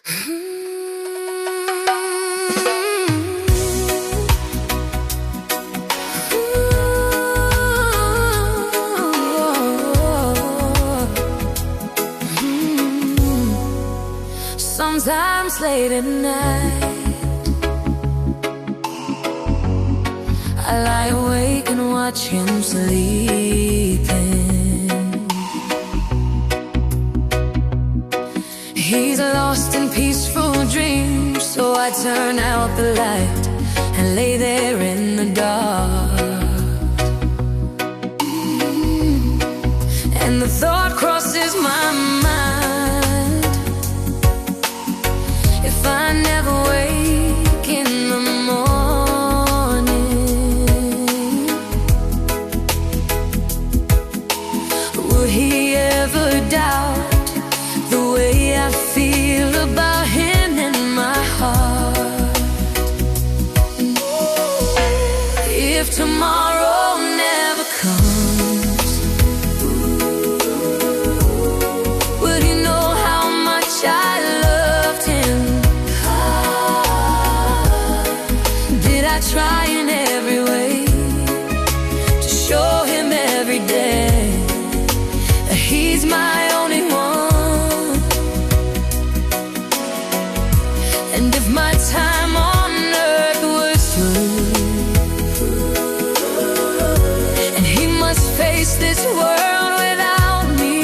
Sometimes late at night, I lie awake and watch him sleeping. He's lost in peaceful dreams, so I turn out the light and lay there in the dark. And the thought crosses my mind, if I never wake in the morning, will he ever doubt the way I feel about him in my heart? If tomorrow never comes, will he know how much I loved him? Did I try in every way to show him every day that he's my only one? And if my time on earth was through, and he must face this world without me,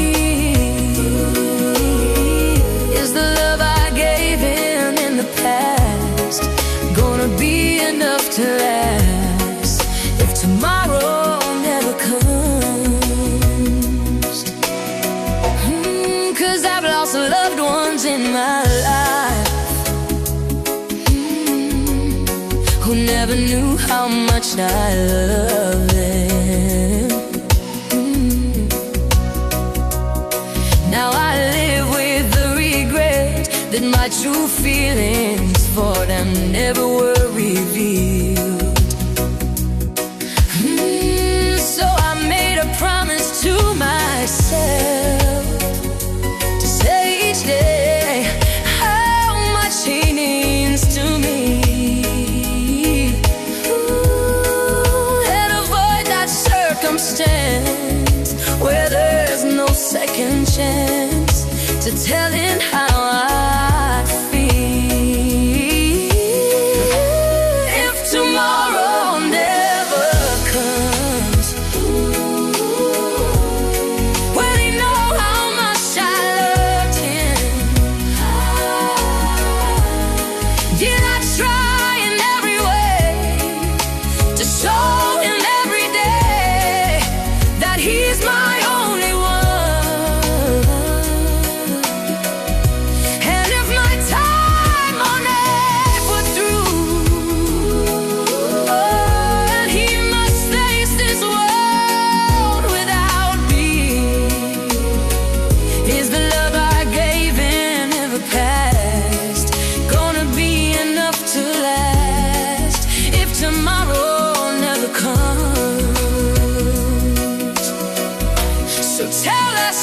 is the love I gave him in the past gonna be enough to last if tomorrow never comes? 'Cause I've lost loved ones in my life, who never knew how much I loved them. Now I live with the regret that my true feelings for them never were revealed. So I made a promise to myself to say each day how much he means to me. And avoid that circumstance where there's no second chance to tell him how I feel. If tomorrow never comes, will he know how much I loved him? Did I try in every way to show him every day that he's my only one? And if my time on earth were through, and he must face this world without me, is the love I gave him in the past gonna be enough to last if tomorrow never comes? So tell us